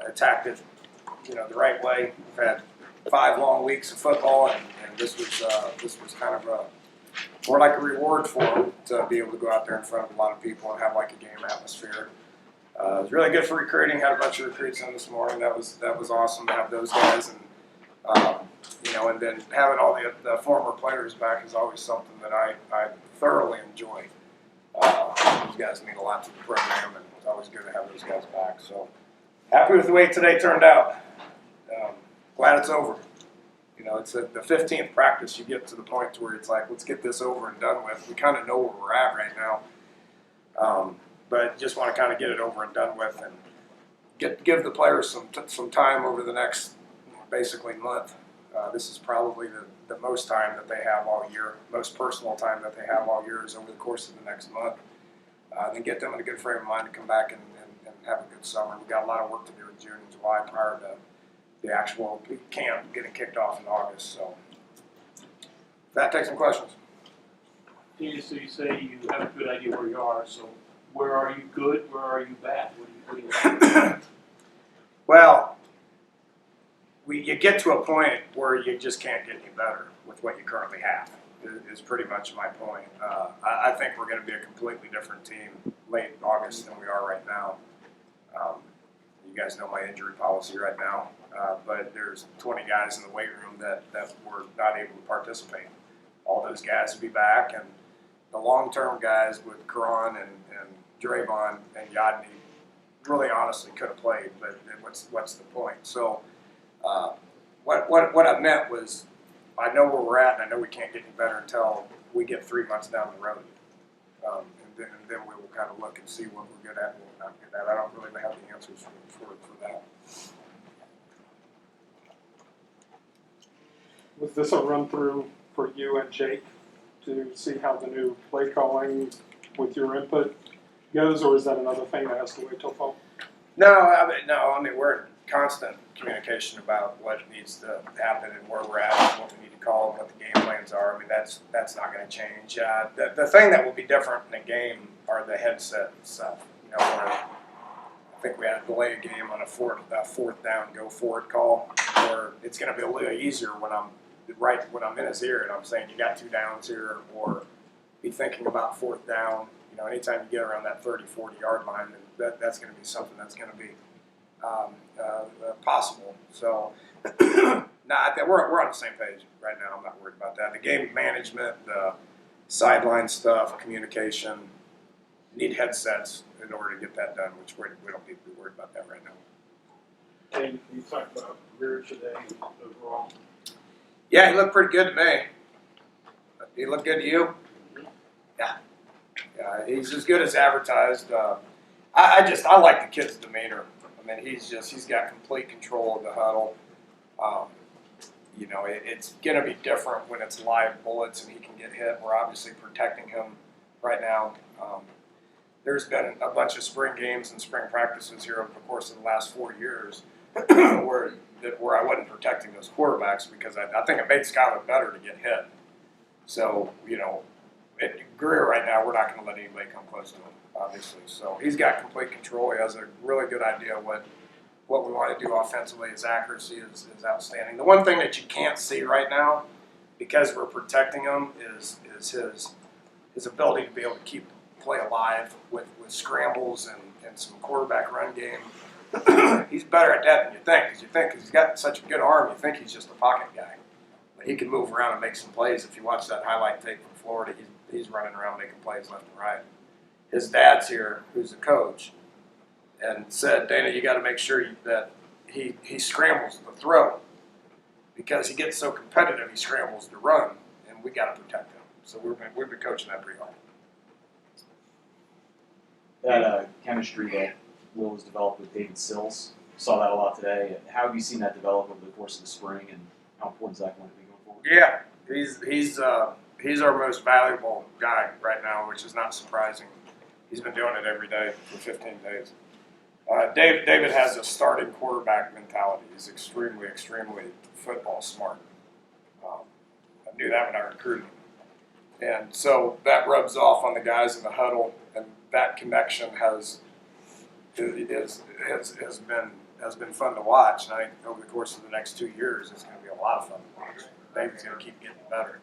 attacked it, the right way. We've had 5 long weeks of football, and this was kind of more like a reward for them to be able to go out there in front of a lot of people and have like a game atmosphere. It was really good for recruiting. Had a bunch of recruits in this morning. That was awesome to have those guys, and and then having all the former players back is always something that I thoroughly enjoy. Those guys mean a lot to the program, and it's always good to have those guys back. So happy with the way today turned out. Glad it's over. It's the 15th practice. You get to the point to where it's like, let's get this over and done with. We kind of know where we're at right now, but just want to kind of get it over and done with, and give the players some time over the next basically month. This is probably the most time that they have all year, most personal time that they have all year is over the course of the next month. Then get them in a good frame of mind to come back and have a good summer. We've got a lot of work to do in June and July prior to the actual camp getting kicked off in August. So that takes some questions. So you say you have a good idea where you are. So where are you good? Where are you bad? What do you like? Well, you get to a point where you just can't get any better with what you currently have, is pretty much my point. I think we're going to be a completely different team late August than we are right now. You guys know my injury policy right now, but there's 20 guys in the weight room that were not able to participate. All those guys will be back, and the long-term guys with Karan and Draymond and Yadni really honestly could have played, but what's the point? So what I meant was, I know where we're at, and I know we can't get any better until we get 3 months down the road. And then we will kind of look and see what we're good at and what we're not good at. I don't really have the answers for that. Was this a run-through for you and Jake to see how the new play calling with your input goes, or is that another thing that has to wait till fall? No, I mean we're in constant communication about what needs to happen and where we're at and what we need to call and what the game plans are. I mean, that's not going to change. The thing that will be different in the game are the headset and stuff. Where I think we had to delay a game on a fourth down, go for it call, or it's going to be a little easier when I'm in his ear and I'm saying you got 2 downs here, or be thinking about 4th down. Anytime you get around that 30-40 yard line, that's going to be something that's going to be possible. So, we're on the same page right now. I'm not worried about that. The game management, the sideline stuff, communication, need headsets in order to get that done, which we don't need to be worried about that right now. And you talked about Greer today overall. Yeah, he looked pretty good to me. He looked good to you? Yeah. Yeah, he's as good as advertised. I like the kid's demeanor. I mean, he's got complete control of the huddle. It's going to be different when it's live bullets and he can get hit. We're obviously protecting him right now. There's been a bunch of spring games and spring practices here over the course of the last 4 years where I wasn't protecting those quarterbacks because I think it made Skyler better to get hit. So, at Greer right now, we're not going to let anybody come close to him, obviously. So he's got complete control. He has a really good idea what we want to do offensively. His accuracy is outstanding. The one thing that you can't see right now, because we're protecting him, is his ability to be able to keep play alive with scrambles and some quarterback run game. He's better at that than you think, because he's got such a good arm, you think he's just a pocket guy. But he can move around and make some plays. If you watch that highlight tape from Florida, he's running around making plays left and right. His dad's here, who's a coach, and said, Dana, you got to make sure that he scrambles to throw, because he gets so competitive, he scrambles to run, and we got to protect him. So we've been coaching that pretty hard. That chemistry that Will has developed with David Sills, saw that a lot today. How have you seen that develop over the course of the spring, and how important is that going to be going forward? Yeah, he's our most valuable guy right now, which is not surprising. He's been doing it every day for 15 days. David has a starting quarterback mentality. He's extremely, extremely football smart. I knew that when I recruited him. And so that rubs off on the guys in the huddle, and that connection has been has been fun to watch. And I think over the course of the next 2 years, it's going to be a lot of fun to watch. David's going to keep getting better.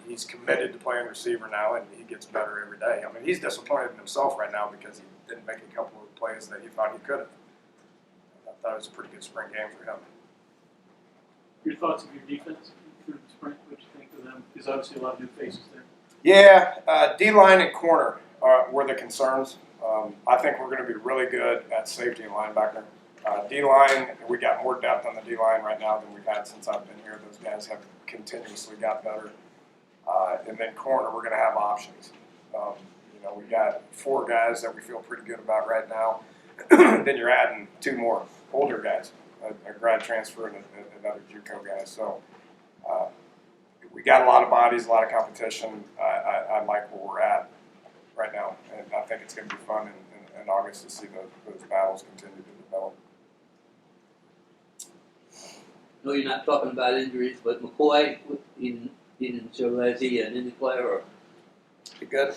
He's committed to playing receiver now, and he gets better every day. I mean, he's disappointed in himself right now because he didn't make a couple of plays that he thought he could have. I thought it was a pretty good spring game for him. Your thoughts of your defense through the spring? What do you think of them? There's obviously a lot of new faces there. Yeah, D-line and corner were the concerns. I think we're going to be really good at safety and linebacker. D-line, we got more depth on the D-line right now than we've had since I've been here. Those guys have continuously got better. And then corner, we're going to have options. We got 4 guys that we feel pretty good about right now. Then you're adding 2 more older guys, a grad transfer and another JUCO guy. So we got a lot of bodies, a lot of competition. I like where we're at right now, and I think it's going to be fun in August to see those battles continue to develop. No, you're not talking about injuries, but McCoy, he didn't show as he an Indy player or Be good.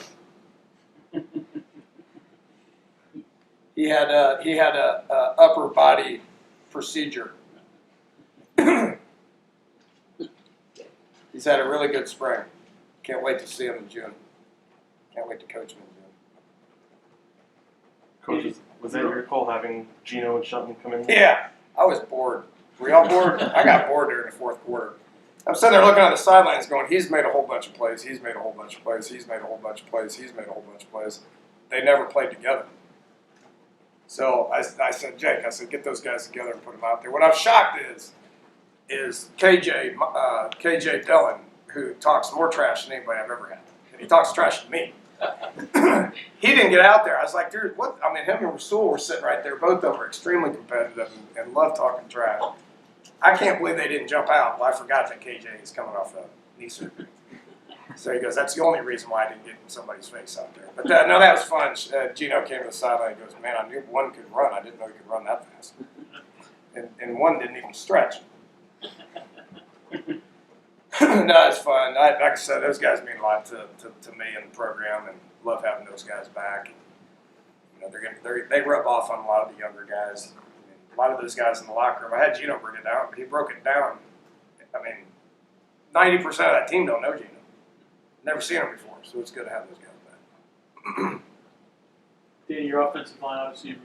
He had a upper body procedure. He's had a really good spring. Can't wait to see him in June. Can't wait to coach him in June. Coach, was that your call having Gino and Shelton come in? Yeah, I was bored. Were y'all bored? I got bored during the fourth quarter. I'm sitting there looking at the sidelines going, he's made a whole bunch of plays, he's made a whole bunch of plays, he's made a whole bunch of plays, he's made a whole bunch of plays. They never played together. So I said, Jake, get those guys together and put them out there. What I'm shocked is KJ Dillon, who talks more trash than anybody I've ever had. And he talks trash to me. He didn't get out there. I was like, dude, what? I mean, him and Rasul were sitting right there. Both of them are extremely competitive and love talking trash. I can't believe they didn't jump out. Well, I forgot that KJ is coming off a knee surgery. So he goes, that's the only reason why I didn't get in somebody's face out there. But no, that was fun. Gino came to the sideline and goes, man, I knew one could run. I didn't know he could run that fast. And one didn't even stretch. No, it's fun. Like I said, those guys mean a lot to me and the program, and love having those guys back. They rub off on a lot of the younger guys. A lot of those guys in the locker room. I had Gino bring it down. He broke it down. I mean, 90% of that team don't know Gino. Never seen him before, so it's good to have those guys back. Dan, your offensive line, obviously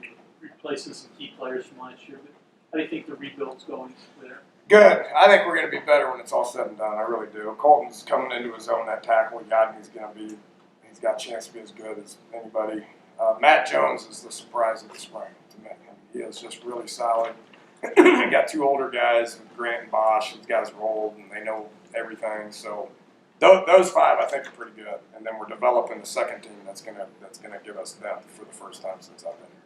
replacing some key players from last year, but how do you think the rebuild's going there? Good. I think we're going to be better when it's all said and done. I really do. Colton's coming into his own at tackle. He's got a chance to be as good as anybody. Matt Jones is the surprise of the spring to me. He is just really solid. We got 2 older guys, Grant and Bosch. These guys are old and they know everything. So those 5 I think are pretty good. And then we're developing the second team that's gonna give us depth for the first time since I've been here.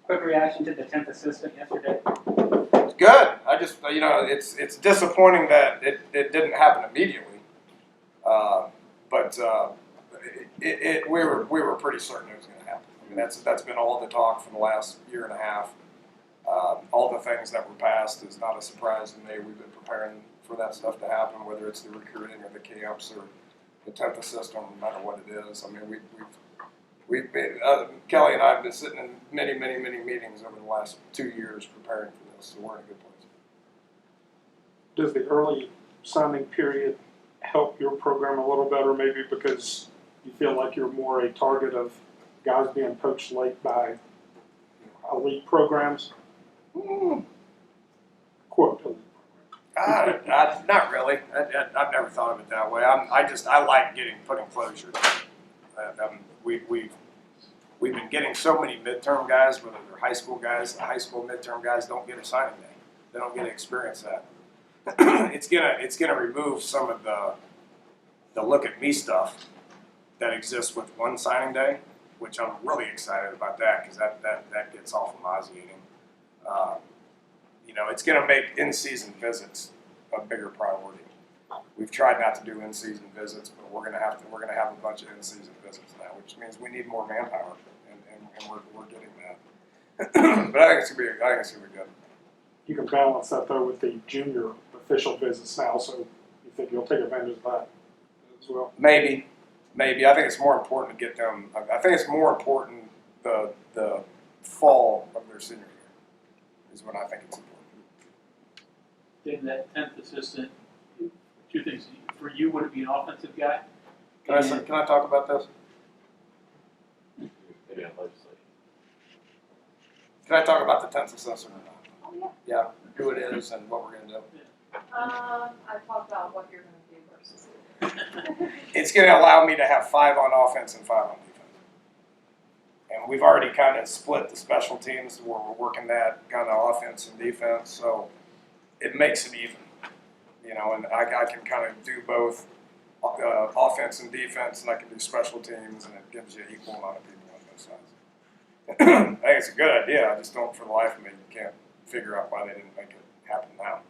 Quick reaction to the 10th assistant yesterday. It's good. I just it's disappointing that it didn't happen immediately. But we were pretty certain it was going to happen. I mean, that's been all the talk for the last year and a half. All the things that were passed is not a surprise to me. We've been preparing for that stuff to happen, whether it's the recruiting or the camps or the 10th assistant, no matter what it is. I mean, we've been, Kelly and I have been sitting in many meetings over the last 2 years preparing for this, so we're in a good place. Does the early signing period help your program a little better, maybe because you feel like you're more a target of guys being poached late by elite programs? Quote, elite. Not really. I've never thought of it that way. I like putting closure. We've been getting so many midterm guys, whether they're high school guys. The high school midterm guys don't get a signing day. They don't get to experience that. It's gonna remove some of the look at me stuff that exists with one signing day, which I'm really excited about that because that gets awful nauseating. It's going to make in-season visits a bigger priority. We've tried not to do in-season visits, but we're going to have a bunch of in-season visits now, which means we need more manpower, and we're getting that. But I think it's going to be good. You can balance that though with the junior official visits now, so you think you'll take advantage of that as well? Maybe. I think it's more important to get them. I think it's more important the fall of their senior year is when I think it's important. Then that 10th assistant, two things. For you, would it be an offensive guy? Can I talk about this? Maybe on legislation. Can I talk about the 10th assessment or not? Oh, yeah. Yeah, who it is and what we're going to do. I talked about what you're gonna do versus. It's going to allow me to have 5 on offense and 5 on defense. And we've already kind of split the special teams where we're working that kind of offense and defense, so it makes it even. You know, and I can kind of do both offense and defense, and I can do special teams, and it gives you an equal amount of people on both sides. I think it's a good idea. I just don't, for the life of me, can't figure out why they didn't make it happen now.